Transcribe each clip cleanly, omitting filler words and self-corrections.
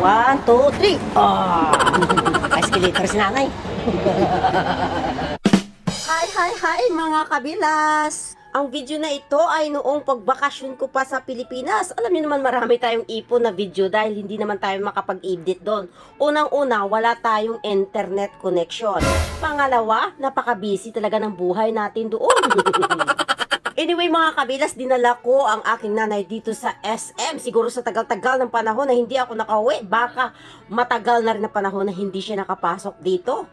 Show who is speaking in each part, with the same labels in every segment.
Speaker 1: One, two, three. Ah! Escalator si nanay. Hi mga kabilas! Ang video na ito ay noong pagbakasyon ko pa sa Pilipinas. Alam niyo naman marami tayong ipon na video dahil hindi naman tayo makapag-edit doon. Unang-una, wala tayong internet connection. Pangalawa, napaka-busy talaga ng buhay natin doon. Anyway mga kabilas, dinala ko ang aking nanay dito sa SM. Siguro sa tagal-tagal ng panahon na hindi ako nakauwi. Baka matagal na rin na panahon na hindi siya nakapasok dito.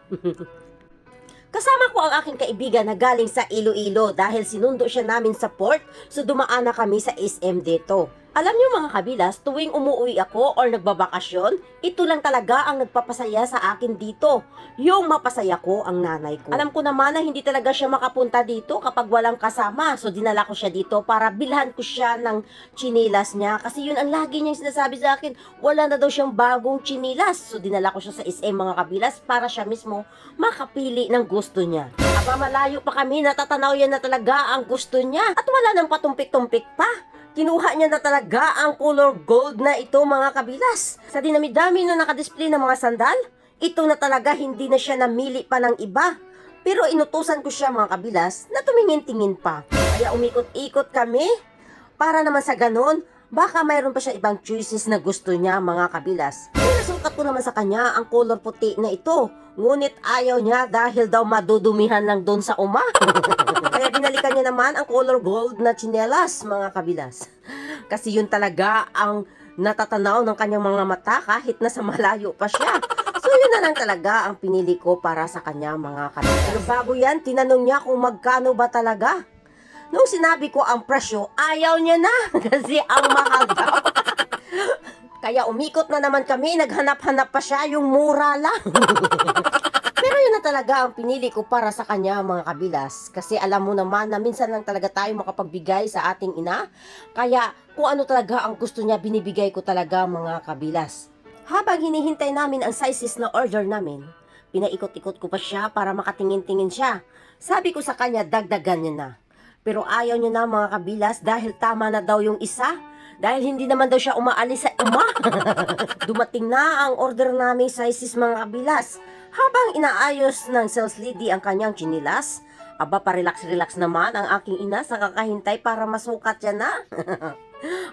Speaker 1: Kasama ko ang aking kaibigan na galing sa Iloilo dahil sinundo siya namin sa port, so dumaan na kami sa SM dito. Alam niyo mga kabilas, tuwing umuwi ako or nagbabakasyon, ito lang talaga ang nagpapasaya sa akin dito. Yung mapasaya ko ang nanay ko. Alam ko naman na hindi talaga siya makapunta dito kapag walang kasama, so dinala ko siya dito para bilhan ko siya ng chinilas niya. Kasi yun ang lagi niyang sinasabi sa akin, wala na daw siyang bagong chinilas. So dinala ko siya sa SM mga kabilas para siya mismo makapili ng gusto niya. Aba malayo pa kami, natatanaw yan na talaga ang gusto niya. At wala nang patumpik-tumpik pa. Kinuha niya na talaga ang color gold na ito mga kabilas. Sa dinami-dami na nakadisplay ng mga sandal, ito na talaga hindi na siya namili pa ng iba. Pero inutusan ko siya mga kabilas na tumingin-tingin pa. Kaya umikot-ikot kami para naman sa ganon, baka mayroon pa siya ibang choices na gusto niya mga kabilas. Nasukat ko naman sa kanya ang color puti na ito. Ngunit ayaw niya dahil daw madudumihan lang doon sa uma. Kaya binalikan niya naman ang color gold na tsinelas mga kabilas. Kasi yun talaga ang natatanaw ng kanyang mga mata kahit nasa malayo pa siya. So yun na lang talaga ang pinili ko para sa kanya mga kabilas. Pero bago yan, tinanong niya kung magkano ba talaga. Nung sinabi ko ang presyo, ayaw niya na kasi ang mahal daw. Kaya umikot na naman kami, naghanap-hanap pa siya, yung mura lang. Pero yun na talaga ang pinili ko para sa kanya mga kabilas. Kasi alam mo naman na minsan lang talaga tayo makapagbigay sa ating ina. Kaya kung ano talaga ang gusto niya, binibigay ko talaga mga kabilas. Habang hinihintay namin ang sizes na order namin, pinaikot-ikot ko pa siya para makatingin-tingin siya. Sabi ko sa kanya, dagdagan niya na. Pero ayaw niya na mga kabilas dahil tama na daw yung isa. Dahil hindi naman daw siya umaalis sa uma. Dumating na ang order naming sizes mga kabilas. Habang inaayos ng sales lady ang kanyang chinilas, aba pa-relax-relax naman ang aking ina sa kakahintay para masukat siya na.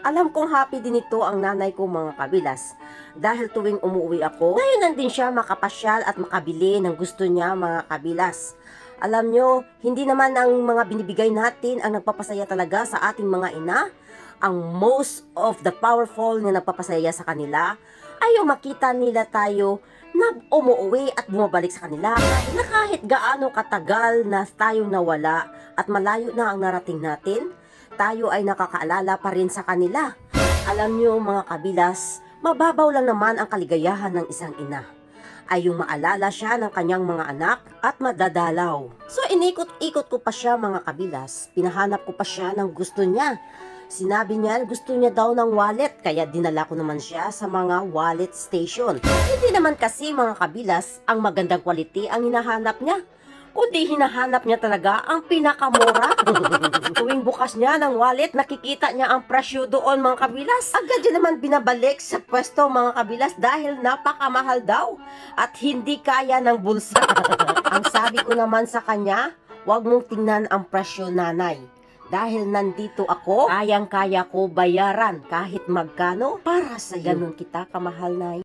Speaker 1: Alam kong happy din ito ang nanay ko mga kabilas. Dahil tuwing umuwi ako, ngayon lang din siya makapasyal at makabili ng gusto niya mga kabilas. Alam nyo, hindi naman ang mga binibigay natin ang nagpapasaya talaga sa ating mga ina. Ang most of the powerful na nagpapasaya sa kanila ay yung makita nila tayo na umuwi at bumabalik sa kanila na kahit gaano katagal na tayong nawala at malayo na ang narating natin, tayo ay nakakaalala pa rin sa kanila. Alam nyo mga kabilas, mababaw lang naman ang kaligayahan ng isang ina ay yung maalala siya ng kanyang mga anak at madadalaw. So inikot-ikot ko pa siya mga kabilas, pinahanap ko pa siya ng gusto niya. Sinabi niya gusto niya daw ng wallet, kaya dinala ko naman siya sa mga wallet station. Hindi naman kasi mga kabilas ang magandang quality ang hinahanap niya, kundi hinahanap niya talaga ang pinakamura. Tuwing bukas niya ng wallet, nakikita niya ang presyo doon mga kabilas. Agad niya naman binabalik sa pwesto mga kabilas dahil napakamahal daw at hindi kaya ng bulsa. Ang sabi ko naman sa kanya, huwag mong tingnan ang presyo nanay. Dahil nandito ako, kayang-kaya ko bayaran kahit magkano para sa ganun kita kamahal, nay.